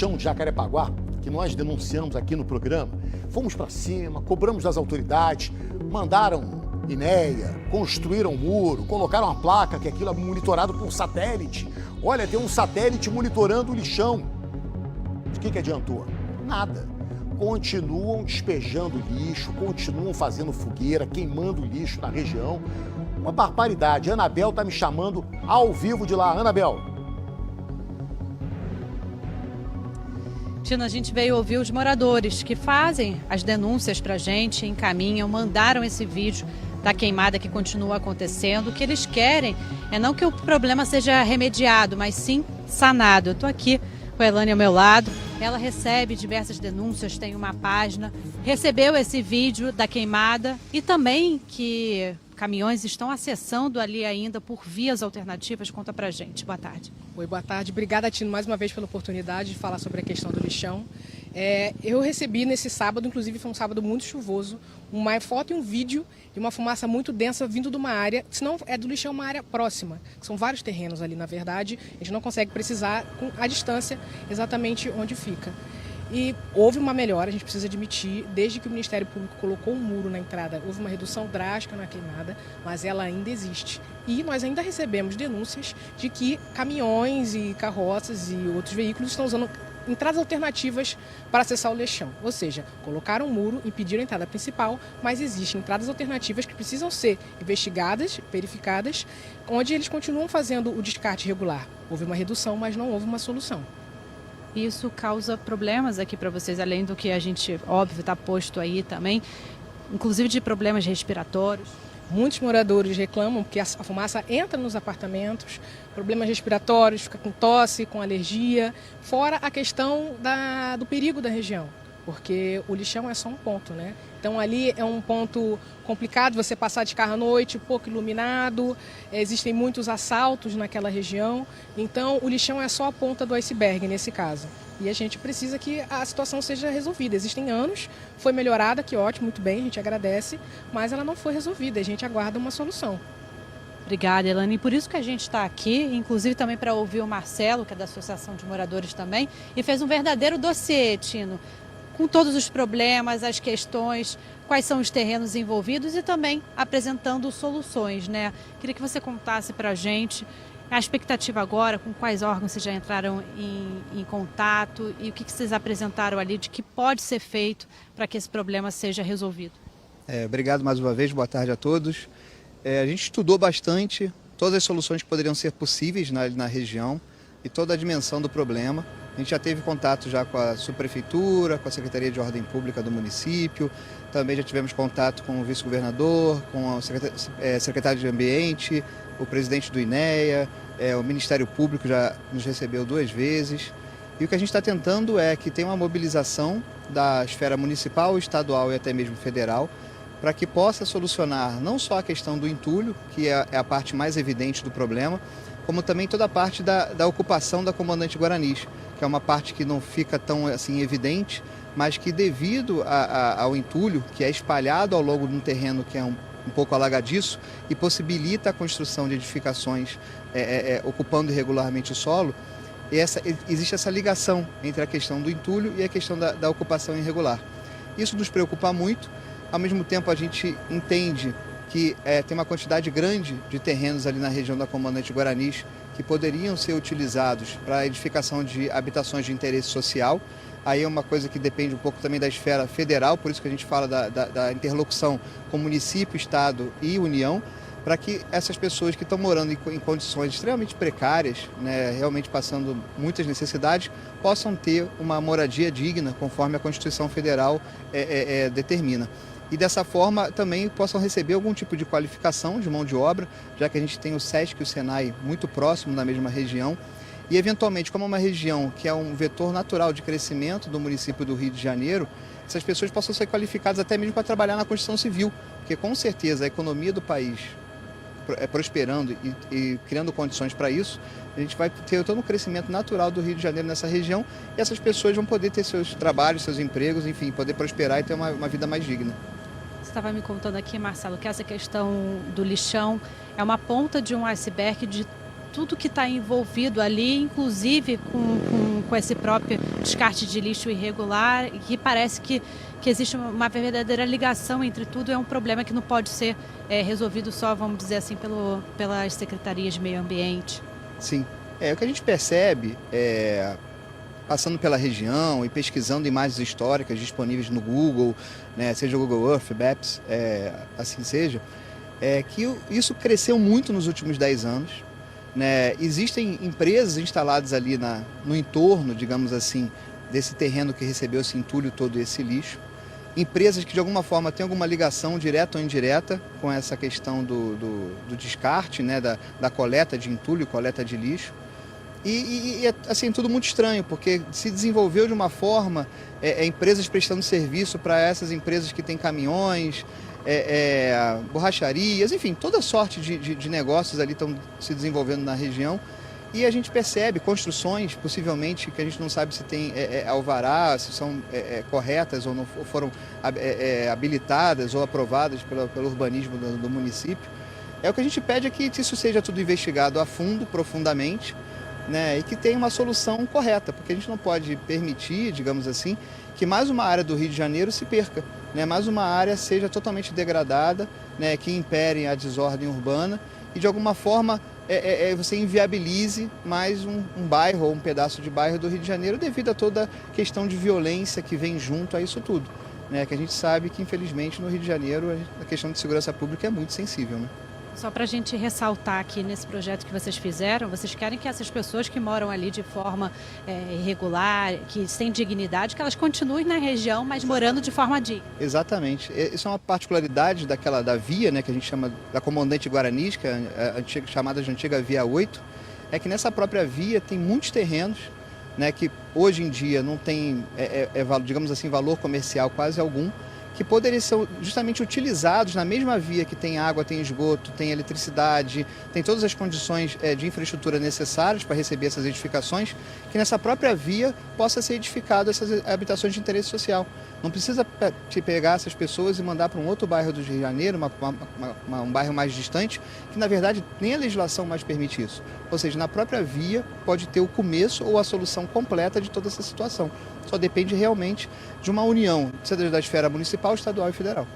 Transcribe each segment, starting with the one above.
lixão de Jacarepaguá, que nós denunciamos aqui no programa, fomos para cima, cobramos das autoridades, mandaram INEA, construíram um muro, colocaram uma placa que aquilo é monitorado por satélite. Olha, tem um satélite monitorando o lixão. O que adiantou? Nada. Continuam despejando lixo, continuam fazendo fogueira, queimando lixo na região. Uma barbaridade. A Anabel está me chamando ao vivo de lá. Anabel. Tino, a gente veio ouvir os moradores que fazem as denúncias para a gente, encaminham, mandaram esse vídeo da queimada que continua acontecendo. O que eles querem é não que o problema seja remediado, mas sim sanado. Eu estou aqui com a Elane ao meu lado, ela recebe diversas denúncias, tem uma página, recebeu esse vídeo da queimada e também que caminhões estão acessando ali ainda por vias alternativas. Conta pra gente. Boa tarde. Oi, boa tarde. Obrigada, Tino, mais uma vez pela oportunidade de falar sobre a questão do lixão. Eu recebi nesse sábado, inclusive foi um sábado muito chuvoso, uma foto e um vídeo de uma fumaça muito densa vindo de uma área, se não é do lixão, uma área próxima, que são vários terrenos ali, na verdade, a gente não consegue precisar com a distância exatamente onde fica. E houve uma melhora, a gente precisa admitir, desde que o Ministério Público colocou um muro na entrada, houve uma redução drástica na queimada, mas ela ainda existe. E nós ainda recebemos denúncias de que caminhões e carroças e outros veículos estão usando entradas alternativas para acessar o lixão. Ou seja, colocaram um muro, impediram a entrada principal, mas existem entradas alternativas que precisam ser investigadas, verificadas, onde eles continuam fazendo o descarte regular. Houve uma redução, mas não houve uma solução. Isso causa problemas aqui para vocês, além do que a gente, óbvio, está posto aí também, inclusive de problemas respiratórios. Muitos moradores reclamam que a fumaça entra nos apartamentos, problemas respiratórios, fica com tosse, com alergia, fora a questão do perigo da região, porque o lixão é só um ponto, né? Então ali é um ponto complicado você passar de carro à noite, pouco iluminado, existem muitos assaltos naquela região, então o lixão é só a ponta do iceberg nesse caso. E a gente precisa que a situação seja resolvida. Existem anos, foi melhorada, que ótimo, muito bem, a gente agradece, mas ela não foi resolvida, a gente aguarda uma solução. Obrigada, Elane. E por isso que a gente está aqui, inclusive também para ouvir o Marcelo, que é da Associação de Moradores também, e fez um verdadeiro dossiê, Tino, com todos os problemas, as questões, quais são os terrenos envolvidos e também apresentando soluções, né? Queria que você contasse para a gente a expectativa agora, com quais órgãos vocês já entraram em contato e o que vocês apresentaram ali de que pode ser feito para que esse problema seja resolvido. Obrigado mais uma vez, boa tarde a todos. A gente estudou bastante todas as soluções que poderiam ser possíveis na região e toda a dimensão do problema. A gente já teve contato já com a subprefeitura, com a Secretaria de Ordem Pública do município, também já tivemos contato com o vice-governador, com o secretário de Ambiente, o presidente do INEA, o Ministério Público já nos recebeu 2 vezes. E o que a gente está tentando é que tenha uma mobilização da esfera municipal, estadual e até mesmo federal, para que possa solucionar não só a questão do entulho, que é a parte mais evidente do problema, como também toda a parte da ocupação da Comandante Guaranis, que é uma parte que não fica tão assim evidente, mas que devido ao entulho, que é espalhado ao longo de um terreno que é um pouco alagadiço e possibilita a construção de edificações ocupando irregularmente o solo, existe essa ligação entre a questão do entulho e a questão da ocupação irregular. Isso nos preocupa muito, ao mesmo tempo a gente entende que tem uma quantidade grande de terrenos ali na região da Comandante Guaranis que poderiam ser utilizados para a edificação de habitações de interesse social. Aí é uma coisa que depende um pouco também da esfera federal, por isso que a gente fala da interlocução com município, estado e União, para que essas pessoas que estão morando em condições extremamente precárias, né, realmente passando muitas necessidades, possam ter uma moradia digna, conforme a Constituição Federal determina. E dessa forma também possam receber algum tipo de qualificação de mão de obra, já que a gente tem o SESC e o SENAI muito próximo na mesma região. E, eventualmente, como é uma região que é um vetor natural de crescimento do município do Rio de Janeiro, essas pessoas possam ser qualificadas até mesmo para trabalhar na construção civil, porque, com certeza, a economia do país prosperando e criando condições para isso, a gente vai ter todo um crescimento natural do Rio de Janeiro nessa região e essas pessoas vão poder ter seus trabalhos, seus empregos, enfim, poder prosperar e ter uma vida mais digna. Você estava me contando aqui, Marcelo, que essa questão do lixão é uma ponta de um iceberg de tudo que está envolvido ali, inclusive com esse próprio descarte de lixo irregular, e parece que existe uma verdadeira ligação entre tudo. É um problema que não pode ser resolvido só, vamos dizer assim, pelas secretarias de meio ambiente. Sim, o que a gente percebe, passando pela região e pesquisando imagens históricas disponíveis no Google, né, seja o Google Earth, Maps, assim seja, que isso cresceu muito nos últimos 10 anos. Né? Existem empresas instaladas ali no entorno, digamos assim, desse terreno que recebeu esse entulho todo, esse lixo. Empresas que de alguma forma têm alguma ligação direta ou indireta com essa questão do descarte, né? da coleta de entulho, coleta de lixo. E assim, tudo muito estranho, porque se desenvolveu de uma forma, empresas prestando serviço para essas empresas que têm caminhões, borracharias, enfim, toda sorte de negócios ali estão se desenvolvendo na região. E a gente percebe construções, possivelmente, que a gente não sabe se tem alvará, se são corretas ou não foram habilitadas ou aprovadas pelo urbanismo do município. O que a gente pede é que isso seja tudo investigado a fundo, profundamente, né, e que tenha uma solução correta, porque a gente não pode permitir, digamos assim, que mais uma área do Rio de Janeiro se perca, né, mais uma área seja totalmente degradada, né, que impere a desordem urbana e, de alguma forma, você inviabilize mais um bairro ou um pedaço de bairro do Rio de Janeiro devido a toda a questão de violência que vem junto a isso tudo, né, que a gente sabe que, infelizmente, no Rio de Janeiro a questão de segurança pública é muito sensível, né? Só para a gente ressaltar aqui nesse projeto que vocês fizeram, vocês querem que essas pessoas que moram ali de forma irregular, que sem dignidade, que elas continuem na região, mas morando de forma digna. Exatamente. Isso é uma particularidade da via, né, que a gente chama da Comandante Guaranis, que é chamada de antiga Via 8, é que nessa própria via tem muitos terrenos, né, que hoje em dia não tem, digamos assim, valor comercial quase algum, que poderiam ser justamente utilizados na mesma via que tem água, tem esgoto, tem eletricidade, tem todas as condições de infraestrutura necessárias para receber essas edificações, que nessa própria via possa ser edificado essas habitações de interesse social. Não precisa pegar essas pessoas e mandar para um outro bairro do Rio de Janeiro, um bairro mais distante, que na verdade nem a legislação mais permite isso. Ou seja, na própria via pode ter o começo ou a solução completa de toda essa situação. Só depende realmente de uma união, seja da esfera municipal, estadual e federal.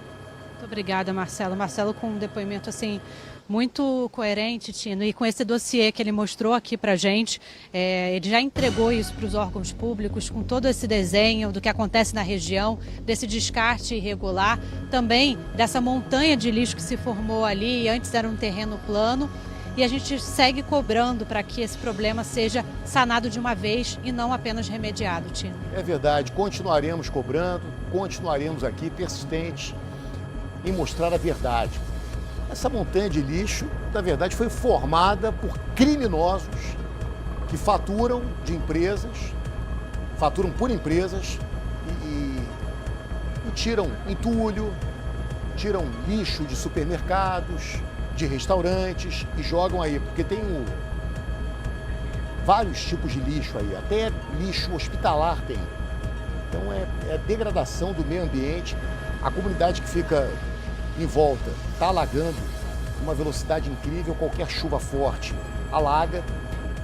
Muito obrigada, Marcelo. Marcelo com um depoimento assim muito coerente, Tino, e com esse dossiê que ele mostrou aqui para a gente, ele já entregou isso para os órgãos públicos, com todo esse desenho do que acontece na região, desse descarte irregular, também dessa montanha de lixo que se formou ali, e antes era um terreno plano, e a gente segue cobrando para que esse problema seja sanado de uma vez e não apenas remediado, Tino. É verdade, continuaremos cobrando, continuaremos aqui persistentes em mostrar a verdade. Essa montanha de lixo, na verdade, foi formada por criminosos que faturam por empresas e tiram entulho, tiram lixo de supermercados, de restaurantes e jogam aí, porque tem vários tipos de lixo aí, até lixo hospitalar tem. Então é degradação do meio ambiente. A comunidade que fica em volta está alagando uma velocidade incrível, qualquer chuva forte alaga.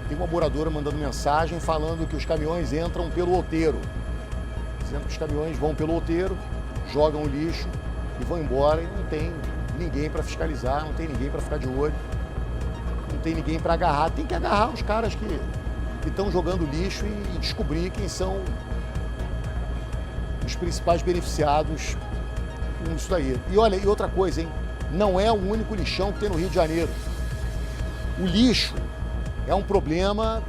Tem uma moradora mandando mensagem falando que os caminhões entram pelo outeiro, dizendo que os caminhões vão pelo outeiro, jogam o lixo e vão embora, e não tem ninguém para fiscalizar, não tem ninguém para ficar de olho, não tem ninguém para agarrar. Tem que agarrar os caras que estão jogando lixo e descobrir quem são os principais beneficiados com isso daí. E olha, e outra coisa, hein? Não é o único lixão que tem no Rio de Janeiro. O lixo é um problema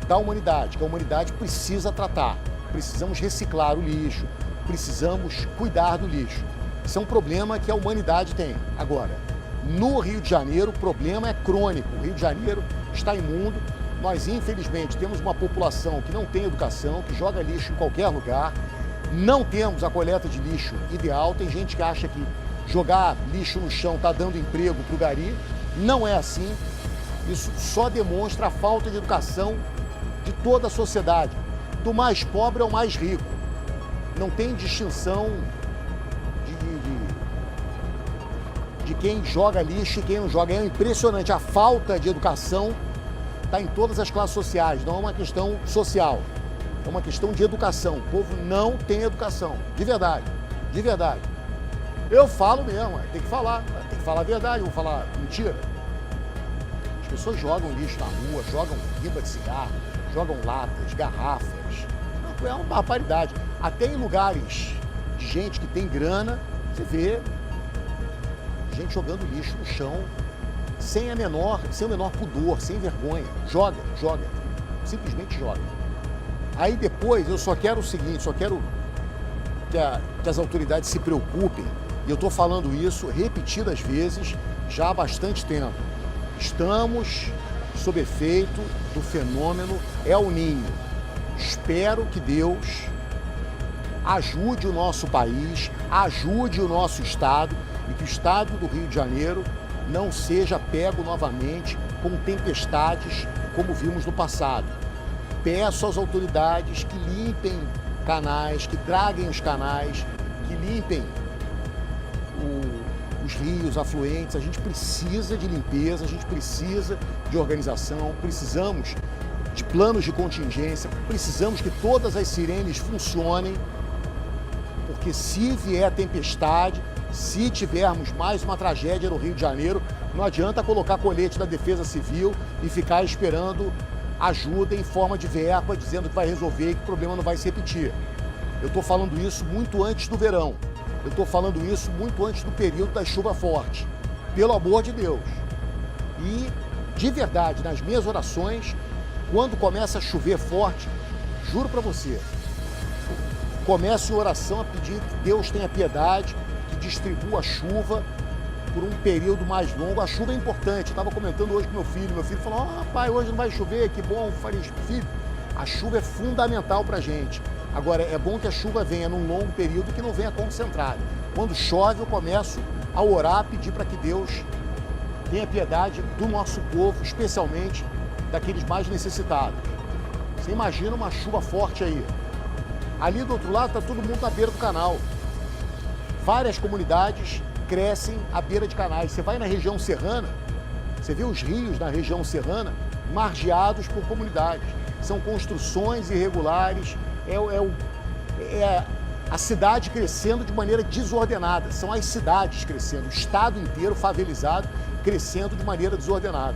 da humanidade, que a humanidade precisa tratar. Precisamos reciclar o lixo, precisamos cuidar do lixo. Isso é um problema que a humanidade tem. Agora, no Rio de Janeiro, o problema é crônico. O Rio de Janeiro está imundo. Nós, infelizmente, temos uma população que não tem educação, que joga lixo em qualquer lugar. Não temos a coleta de lixo ideal. Tem gente que acha que jogar lixo no chão está dando emprego para o gari. Não é assim. Isso só demonstra a falta de educação de toda a sociedade. Do mais pobre ao mais rico. Não tem distinção de quem joga lixo e quem não joga. É impressionante a falta de educação está em todas as classes sociais, não é uma questão social, é uma questão de educação. O povo não tem educação, de verdade, de verdade. Eu falo mesmo, tem que falar a verdade, vou falar mentira. As pessoas jogam lixo na rua, jogam pipa de cigarro, jogam latas, garrafas. É uma barbaridade. Até em lugares de gente que tem grana, você vê gente jogando lixo no chão sem o menor pudor, sem vergonha. Joga, simplesmente joga. Aí depois eu só quero o seguinte, só quero que as autoridades se preocupem, e eu estou falando isso repetidas vezes já há bastante tempo. Estamos sob efeito do fenômeno El Niño. Espero que Deus ajude o nosso país, ajude o nosso estado e que o estado do Rio de Janeiro não seja pego novamente com tempestades como vimos no passado. Peço às autoridades que limpem canais, que draguem os canais, que limpem os rios afluentes. A gente precisa de limpeza, a gente precisa de organização, precisamos de planos de contingência, precisamos que todas as sirenes funcionem, porque se vier tempestade, se tivermos mais uma tragédia no Rio de Janeiro, não adianta colocar colete da Defesa Civil e ficar esperando ajuda em forma de verba, dizendo que vai resolver e que o problema não vai se repetir. Eu estou falando isso muito antes do verão. Eu estou falando isso muito antes do período da chuva forte. Pelo amor de Deus. E, de verdade, nas minhas orações, quando começa a chover forte, juro para você, começo em oração a pedir que Deus tenha piedade, que distribua a chuva por um período mais longo. A chuva é importante. Eu estava comentando hoje com meu filho falou, pai, hoje não vai chover, que bom. Eu falei, filho, a chuva é fundamental para a gente. Agora, é bom que a chuva venha num longo período e que não venha concentrada. Quando chove, eu começo a orar, a pedir para que Deus tenha piedade do nosso povo, especialmente daqueles mais necessitados. Você imagina uma chuva forte aí. Ali do outro lado está todo mundo na beira do canal. Várias comunidades crescem à beira de canais. Você vai na região serrana, você vê os rios na região serrana margeados por comunidades. São construções irregulares, é a cidade crescendo de maneira desordenada. São as cidades crescendo, o estado inteiro favelizado crescendo de maneira desordenada.